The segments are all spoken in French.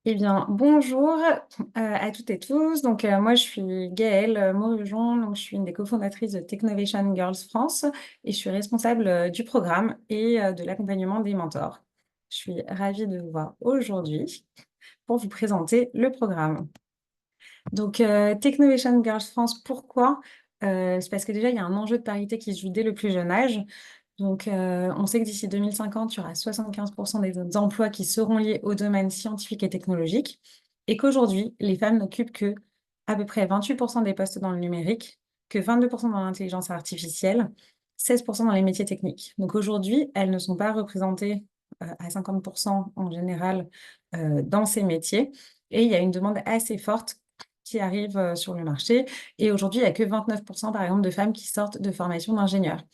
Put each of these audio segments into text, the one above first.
Eh bien, bonjour à toutes et tous. Moi, je suis Gaëlle Morujon. Je suis une des cofondatrices de Technovation Girls France et je suis responsable du programme et de l'accompagnement des mentors. Je suis ravie de vous voir aujourd'hui pour vous présenter le programme. Technovation Girls France, pourquoi? C'est parce que déjà, il y a un enjeu de parité qui se joue dès le plus jeune âge. On sait que d'ici 2050, il y aura 75% des emplois qui seront liés au domaine scientifique et technologique, et qu'aujourd'hui, les femmes n'occupent que à peu près 28% des postes dans le numérique, que 22% dans l'intelligence artificielle, 16% dans les métiers techniques. Donc aujourd'hui, elles ne sont pas représentées à 50% en général dans ces métiers, et il y a une demande assez forte qui arrive sur le marché. Et aujourd'hui, il n'y a que 29%, par exemple, de femmes qui sortent de formation d'ingénieur.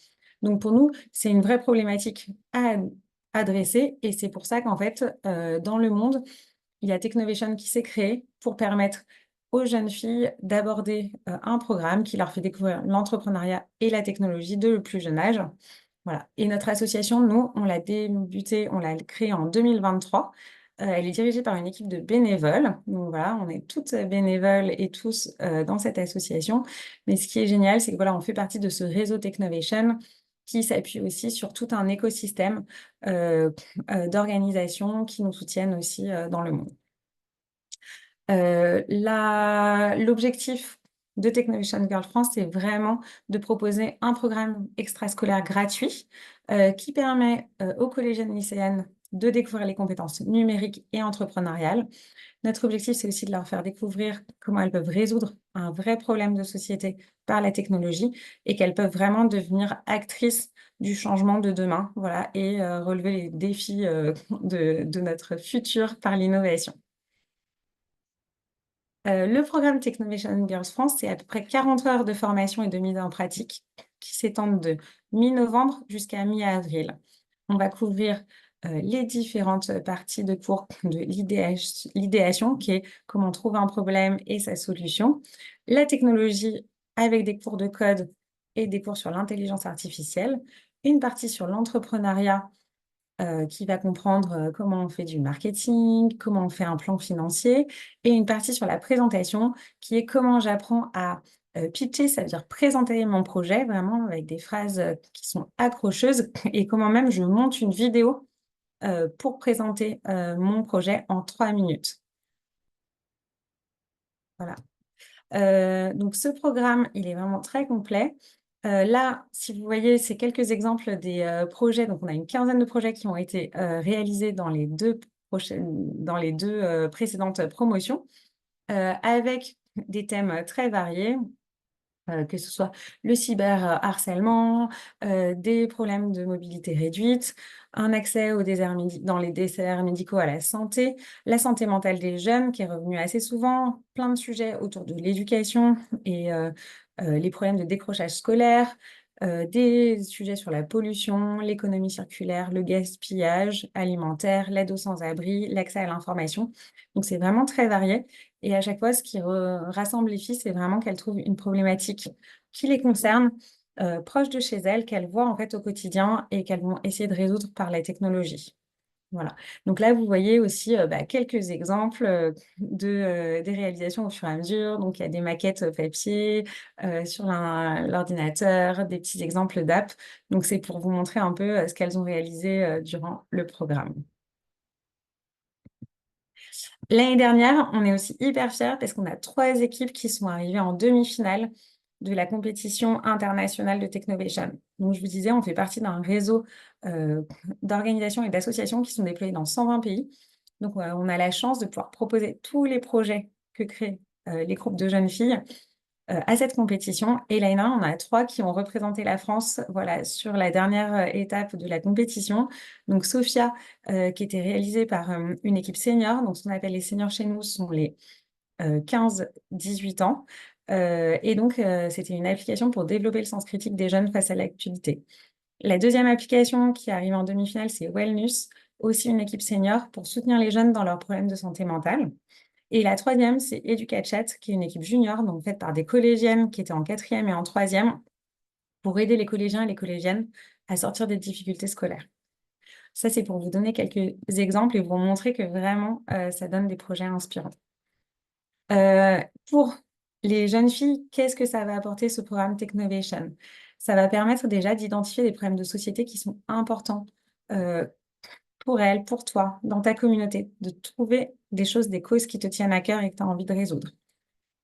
Donc pour nous, c'est une vraie problématique à adresser et c'est pour ça qu'en fait, dans le monde, il y a Technovation qui s'est créé pour permettre aux jeunes filles d'aborder un programme qui leur fait découvrir l'entrepreneuriat et la technologie dès le plus jeune âge. Voilà. Et notre association, nous, on l'a débutée, on l'a créée en 2023. Elle est dirigée par une équipe de bénévoles. Donc voilà, on est toutes bénévoles et tous dans cette association. Mais ce qui est génial, c'est que voilà, on fait partie de ce réseau Technovation qui s'appuie aussi sur tout un écosystème d'organisations qui nous soutiennent aussi dans le monde. L'objectif de Technovation Girl France, c'est vraiment de proposer un programme extrascolaire gratuit qui permet aux collégiennes lycéennes de découvrir les compétences numériques et entrepreneuriales. Notre objectif, c'est aussi de leur faire découvrir comment elles peuvent résoudre un vrai problème de société par la technologie et qu'elles peuvent vraiment devenir actrices du changement de demain, voilà, et relever les défis de notre futur par l'innovation. Le programme Technovation Girls France, c'est à peu près 40 heures de formation et de mise en pratique qui s'étendent de mi-novembre jusqu'à mi-avril. On va couvrir les différentes parties de cours de l'idéation, qui est comment trouver un problème et sa solution, la technologie avec des cours de code et des cours sur l'intelligence artificielle, une partie sur l'entrepreneuriat qui va comprendre comment on fait du marketing, comment on fait un plan financier, et une partie sur la présentation qui est comment j'apprends à pitcher, ça veut dire présenter mon projet vraiment avec des phrases qui sont accrocheuses, et comment même je monte une vidéo pour présenter mon projet en 3 minutes. Voilà. Donc ce programme, il est vraiment très complet. Là, si vous voyez, c'est quelques exemples des projets. Donc on a une quinzaine de projets qui ont été réalisés dans les deux précédentes promotions, avec des thèmes très variés. Que ce soit le cyberharcèlement, des problèmes de mobilité réduite, un accès dans les déserts médicaux à la santé mentale des jeunes qui est revenue assez souvent, plein de sujets autour de l'éducation et les problèmes de décrochage scolaire, des sujets sur la pollution, l'économie circulaire, le gaspillage alimentaire, l'aide aux sans-abri, l'accès à l'information. Donc c'est vraiment très varié. Et à chaque fois, ce qui rassemble les filles, c'est vraiment qu'elles trouvent une problématique qui les concerne, proche de chez elles, qu'elles voient en fait au quotidien et qu'elles vont essayer de résoudre par la technologie. Voilà. Donc là, vous voyez aussi quelques exemples des réalisations au fur et à mesure. Donc, il y a des maquettes papier sur l'ordinateur, des petits exemples d'app. Donc, c'est pour vous montrer un peu ce qu'elles ont réalisé durant le programme. L'année dernière, on est aussi hyper fiers parce qu'on a 3 équipes qui sont arrivées en demi-finale de la compétition internationale de Technovation. Donc, je vous disais, on fait partie d'un réseau d'organisations et d'associations qui sont déployées dans 120 pays. Donc, on a la chance de pouvoir proposer tous les projets que créent les groupes de jeunes filles à cette compétition. Et l'année dernière, on a 3 qui ont représenté la France, voilà, sur la dernière étape de la compétition. Donc, Sophia, qui était réalisée par une équipe senior. Donc, ce qu'on appelle les seniors chez nous sont les 15-18 ans. C'était une application pour développer le sens critique des jeunes face à l'actualité. La deuxième application qui arrive en demi-finale, c'est Wellness, aussi une équipe senior pour soutenir les jeunes dans leurs problèmes de santé mentale. Et la troisième, c'est EducaChat, qui est une équipe junior, donc faite par des collégiennes qui étaient en 4e et en 3e, pour aider les collégiens et les collégiennes à sortir des difficultés scolaires. Ça, c'est pour vous donner quelques exemples et vous montrer que vraiment, ça donne des projets inspirants. Pour les jeunes filles, qu'est-ce que ça va apporter ce programme Technovation? Ça va permettre déjà d'identifier des problèmes de société qui sont importants euh, pour elles, pour toi, dans ta communauté, de trouver des choses, des causes qui te tiennent à cœur et que tu as envie de résoudre.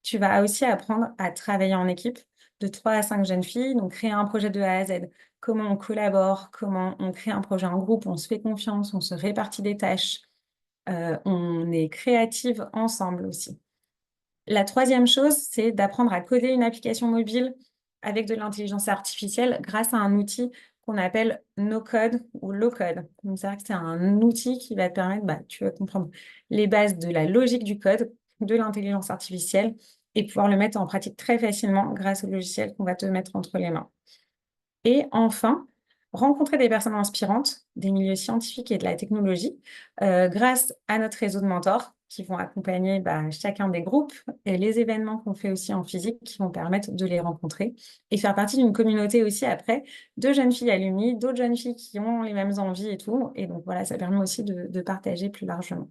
Tu vas aussi apprendre à travailler en équipe de 3 à 5 jeunes filles, donc créer un projet de A à Z. Comment on collabore, comment on crée un projet en groupe, on se fait confiance, on se répartit des tâches, on est créative ensemble aussi. La troisième chose, c'est d'apprendre à coder une application mobile avec de l'intelligence artificielle grâce à un outil qu'on appelle no-code ou low-code. Donc, c'est vrai que c'est un outil qui va te permettre, tu vas comprendre les bases de la logique du code, de l'intelligence artificielle et pouvoir le mettre en pratique très facilement grâce au logiciel qu'on va te mettre entre les mains. Et enfin, rencontrer des personnes inspirantes des milieux scientifiques et de la technologie grâce à notre réseau de mentors qui vont accompagner chacun des groupes et les événements qu'on fait aussi en physique qui vont permettre de les rencontrer et faire partie d'une communauté aussi après de jeunes filles alumnies, d'autres jeunes filles qui ont les mêmes envies et tout. Et donc voilà, ça permet aussi de partager plus largement.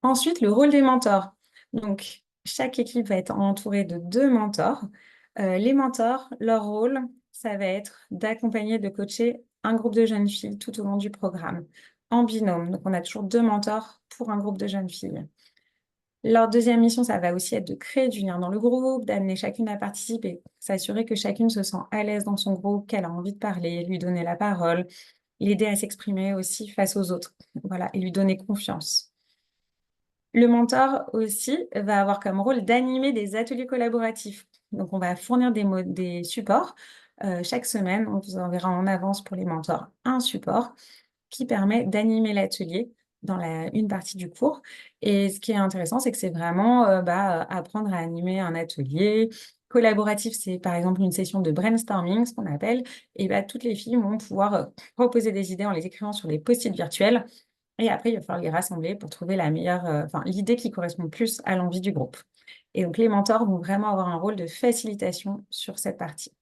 Ensuite, le rôle des mentors. Donc, chaque équipe va être entourée de 2 mentors. Les mentors, leur rôle, ça va être d'accompagner, de coacher un groupe de jeunes filles tout au long du programme, en binôme. Donc, on a toujours 2 mentors pour un groupe de jeunes filles. Leur deuxième mission, ça va aussi être de créer du lien dans le groupe, d'amener chacune à participer, s'assurer que chacune se sent à l'aise dans son groupe, qu'elle a envie de parler, lui donner la parole, l'aider à s'exprimer aussi face aux autres, voilà, et lui donner confiance. Le mentor aussi va avoir comme rôle d'animer des ateliers collaboratifs. Donc, on va fournir des supports. Chaque semaine, on vous enverra en avance pour les mentors un support qui permet d'animer l'atelier dans une partie du cours. Et ce qui est intéressant, c'est que c'est vraiment apprendre à animer un atelier. Collaboratif, c'est par exemple une session de brainstorming, ce qu'on appelle. Et toutes les filles vont pouvoir proposer des idées en les écrivant sur des post-it virtuels et après, il va falloir les rassembler pour trouver la meilleure, l'idée qui correspond le plus à l'envie du groupe. Et donc, les mentors vont vraiment avoir un rôle de facilitation sur cette partie.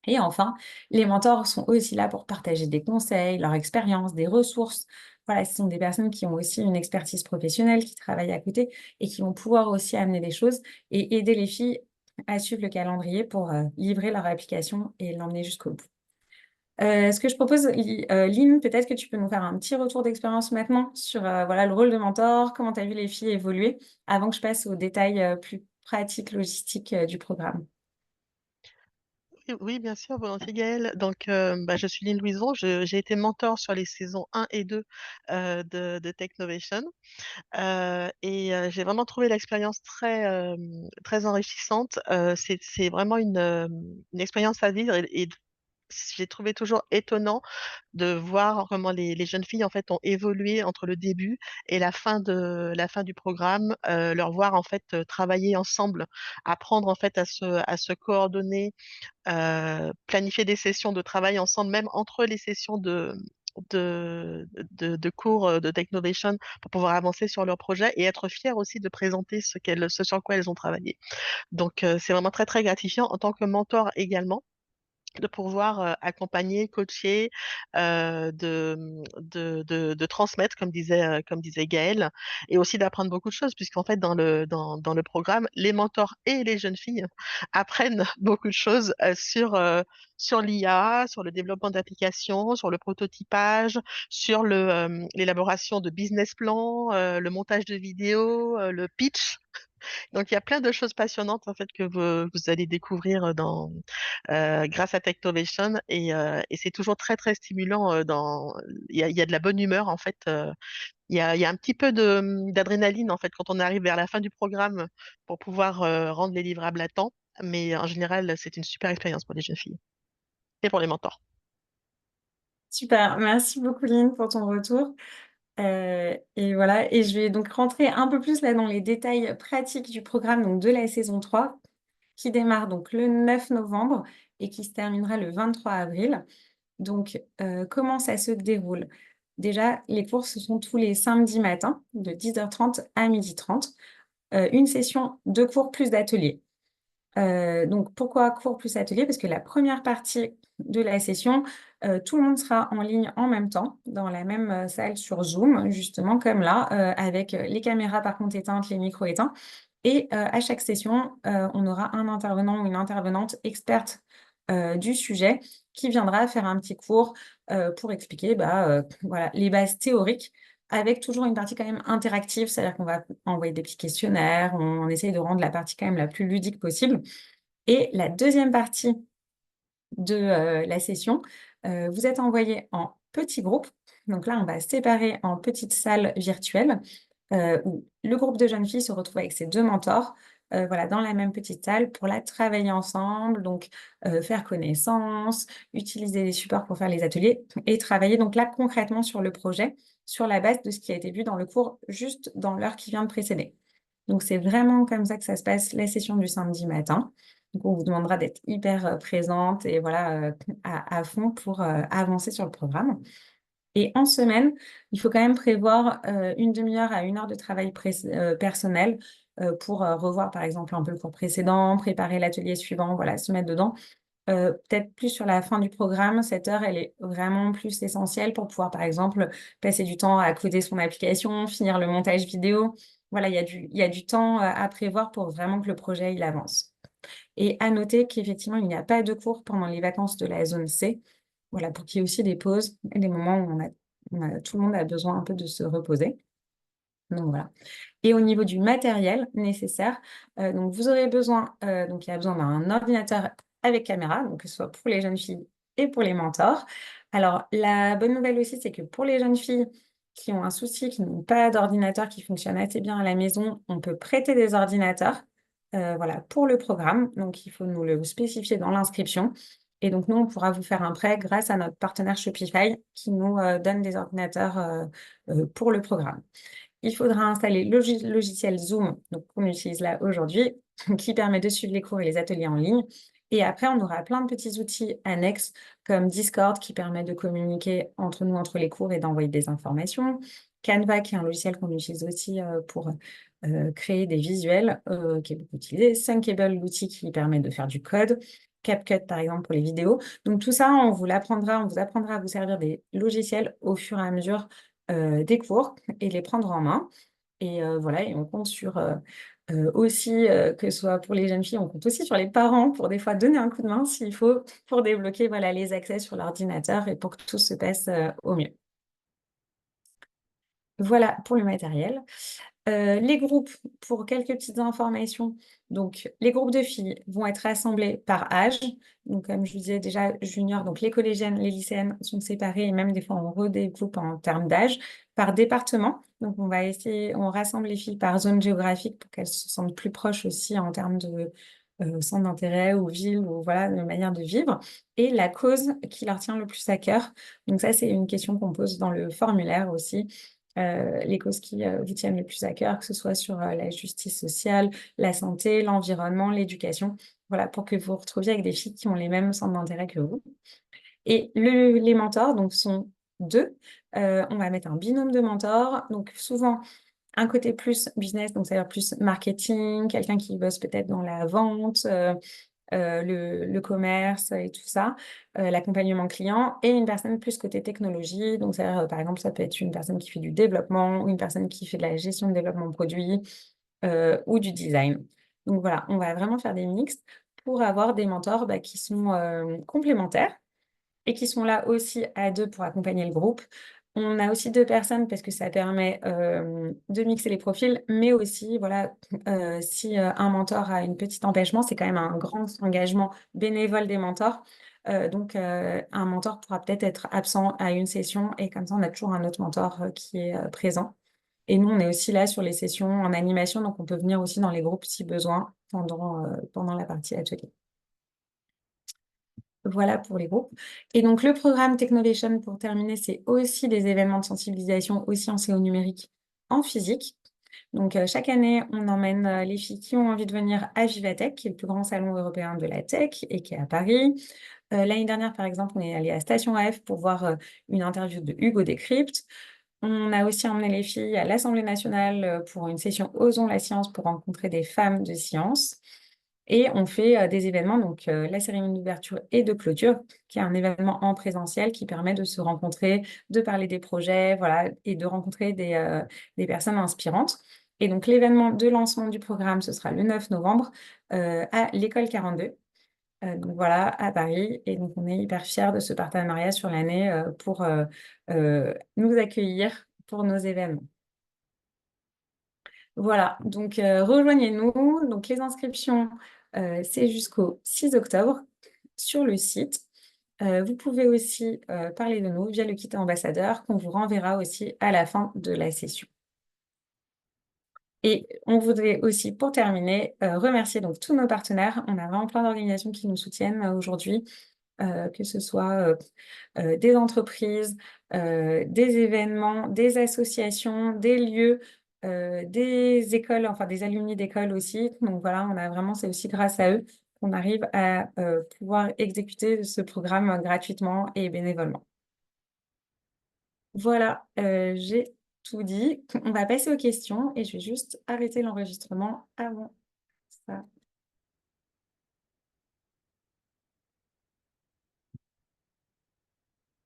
Et enfin, les mentors sont aussi là pour partager des conseils, leur expérience, des ressources. Voilà, ce sont des personnes qui ont aussi une expertise professionnelle, qui travaillent à côté et qui vont pouvoir aussi amener des choses et aider les filles à suivre le calendrier pour livrer leur application et l'emmener jusqu'au bout. Ce que je propose, Lynn, peut-être que tu peux nous faire un petit retour d'expérience maintenant sur le rôle de mentor, comment tu as vu les filles évoluer, avant que je passe aux détails plus pratiques, logistiques du programme. Oui, oui, bien sûr, volontiers Gaëlle. Donc, je suis Lynn Louison. J'ai été mentor sur les saisons 1 et 2 de Technovation. J'ai vraiment trouvé l'expérience très enrichissante. C'est vraiment une expérience à vivre et j'ai trouvé toujours étonnant de voir comment les jeunes filles en fait ont évolué entre le début et la fin du programme, leur voir en fait travailler ensemble, apprendre en fait à se coordonner, planifier des sessions de travail ensemble, même entre les sessions de cours de Technovation pour pouvoir avancer sur leur projet et être fiers aussi de présenter ce sur quoi elles ont travaillé. Donc, c'est vraiment très, très gratifiant en tant que mentor également de pouvoir accompagner, coacher, de transmettre, comme disait Gaëlle, et aussi d'apprendre beaucoup de choses, puisqu'en fait, dans le programme, les mentors et les jeunes filles apprennent beaucoup de choses sur l'IA, sur le développement d'applications, sur le prototypage, sur l'élaboration de business plans, le montage de vidéos, le pitch. Donc, il y a plein de choses passionnantes en fait que vous allez découvrir grâce à Technovation et c'est toujours très très stimulant. Il y a de la bonne humeur en fait. Il y a un petit peu d'adrénaline en fait quand on arrive vers la fin du programme pour pouvoir rendre les livrables à temps. Mais en général, c'est une super expérience pour les jeunes filles et pour les mentors. Super, merci beaucoup Lynn pour ton retour. Et voilà, et je vais donc rentrer un peu plus là dans les détails pratiques du programme donc de la saison 3 qui démarre donc le 9 novembre et qui se terminera le 23 avril. Donc, comment ça se déroule? Déjà, les cours, ce sont tous les samedis matins, de 10h30 à 12h30. Une session de cours plus d'ateliers. Donc, pourquoi cours plus atelier? Parce que la première partie de la session, tout le monde sera en ligne en même temps, dans la même salle sur Zoom, justement comme là, avec les caméras par contre éteintes, les micros éteints. Et à chaque session, on aura un intervenant ou une intervenante experte du sujet qui viendra faire un petit cours pour expliquer voilà, les bases théoriques, avec toujours une partie quand même interactive, c'est-à-dire qu'on va envoyer des petits questionnaires, on essaye de rendre la partie quand même la plus ludique possible. Et la deuxième partie de la session, vous êtes envoyés en petits groupes. Donc là, on va se séparer en petites salles virtuelles où le groupe de jeunes filles se retrouve avec ses deux mentors, voilà, dans la même petite salle pour la travailler ensemble, donc faire connaissance, utiliser les supports pour faire les ateliers et travailler donc là concrètement sur le projet, sur la base de ce qui a été vu dans le cours juste dans l'heure qui vient de précéder. Donc c'est vraiment comme ça que ça se passe la session du samedi matin. Donc on vous demandera d'être hyper présente et voilà à fond pour avancer sur le programme. Et en semaine, il faut quand même prévoir une demi-heure à une heure de travail personnel pour revoir par exemple un peu le cours précédent, préparer l'atelier suivant, voilà, se mettre dedans. Peut-être plus sur la fin du programme, cette heure, elle est vraiment plus essentielle pour pouvoir, par exemple, passer du temps à coder son application, finir le montage vidéo. Voilà, il y a du temps à prévoir pour vraiment que le projet il avance. Et à noter qu'effectivement, il n'y a pas de cours pendant les vacances de la zone C. Voilà, pour qu'il y ait aussi des pauses, des moments où tout le monde a besoin un peu de se reposer. Donc voilà. Et au niveau du matériel nécessaire, donc vous aurez besoin, donc il y a besoin d'un ordinateur avec caméra, donc que ce soit pour les jeunes filles et pour les mentors. Alors la bonne nouvelle aussi, c'est que pour les jeunes filles qui ont un souci, qui n'ont pas d'ordinateur qui fonctionne assez bien à la maison, on peut prêter des ordinateurs, voilà, pour le programme. Donc il faut nous le spécifier dans l'inscription. Et donc nous, on pourra vous faire un prêt grâce à notre partenaire Shopify qui nous donne des ordinateurs pour le programme. Il faudra installer le logiciel Zoom, donc qu'on utilise là aujourd'hui, qui permet de suivre les cours et les ateliers en ligne. Et après, on aura plein de petits outils annexes comme Discord qui permet de communiquer entre nous, entre les cours et d'envoyer des informations. Canva, qui est un logiciel qu'on utilise aussi pour créer des visuels, qui est beaucoup utilisé. Thunkable, l'outil qui permet de faire du code. CapCut, par exemple, pour les vidéos. Donc, tout ça, on vous apprendra à vous servir des logiciels au fur et à mesure des cours et les prendre en main. Et voilà, et on compte sur aussi, que ce soit pour les jeunes filles, on compte aussi sur les parents pour des fois donner un coup de main s'il faut, pour débloquer voilà, les accès sur l'ordinateur et pour que tout se passe au mieux. Voilà pour le matériel. Les groupes, pour quelques petites informations. Donc, les groupes de filles vont être rassemblés par âge. Donc, comme je vous disais déjà, junior, donc les collégiennes, les lycéennes sont séparées et même des fois on redégroupe en termes d'âge par département. Donc, on rassemble les filles par zone géographique pour qu'elles se sentent plus proches aussi en termes de centre d'intérêt ou ville ou voilà, de manière de vivre. Et la cause qui leur tient le plus à cœur. Donc, ça, c'est une question qu'on pose dans le formulaire aussi les causes qui vous tiennent le plus à cœur, que ce soit sur la justice sociale, la santé, l'environnement, l'éducation, voilà, pour que vous vous retrouviez avec des filles qui ont les mêmes centres d'intérêt que vous. Et les mentors, donc, sont deux. On va mettre un binôme de mentors, donc souvent un côté plus business, donc c'est-à-dire plus marketing, quelqu'un qui bosse peut-être dans la vente, le commerce et tout ça, l'accompagnement client, et une personne plus côté technologie. Donc, par exemple, ça peut être une personne qui fait du développement ou une personne qui fait de la gestion de développement de produits ou du design. Donc, voilà, on va vraiment faire des mixtes pour avoir des mentors qui sont complémentaires et qui sont là aussi à deux pour accompagner le groupe. On a aussi deux personnes parce que ça permet de mixer les profils, mais aussi, voilà, si un mentor a une petite empêchement, c'est quand même un grand engagement bénévole des mentors. Un mentor pourra peut-être être absent à une session et comme ça, on a toujours un autre mentor qui est présent. Et nous, on est aussi là sur les sessions en animation, donc on peut venir aussi dans les groupes si besoin pendant la partie atelier. Voilà pour les groupes. Et donc, le programme Technovation, pour terminer, c'est aussi des événements de sensibilisation, aussi en CO numérique, en physique. Donc, chaque année, on emmène les filles qui ont envie de venir à Vivatech, qui est le plus grand salon européen de la tech et qui est à Paris. L'année dernière, par exemple, on est allé à Station F pour voir une interview de Hugo Décrypte. On a aussi emmené les filles à l'Assemblée nationale pour une session Osons la science pour rencontrer des femmes de science. Et on fait des événements, donc la cérémonie d'ouverture et de clôture, qui est un événement en présentiel qui permet de se rencontrer, de parler des projets, voilà, et de rencontrer des personnes inspirantes. Et donc l'événement de lancement du programme, ce sera le 9 novembre à l'école 42. Donc voilà, à Paris. Et donc on est hyper fiers de ce partenariat sur l'année pour nous accueillir pour nos événements. Voilà, donc rejoignez-nous. Donc les inscriptions, c'est jusqu'au 6 octobre sur le site. Vous pouvez aussi parler de nous via le kit ambassadeur qu'on vous renverra aussi à la fin de la session. Et on voudrait aussi, pour terminer, remercier donc tous nos partenaires. On a vraiment plein d'organisations qui nous soutiennent aujourd'hui, que ce soit des entreprises, des événements, des associations, des lieux, des écoles, enfin des alumni d'écoles aussi. Donc voilà, on a vraiment, c'est aussi grâce à eux qu'on arrive à pouvoir exécuter ce programme gratuitement et bénévolement. Voilà, j'ai tout dit. On va passer aux questions et je vais juste arrêter l'enregistrement avant ça.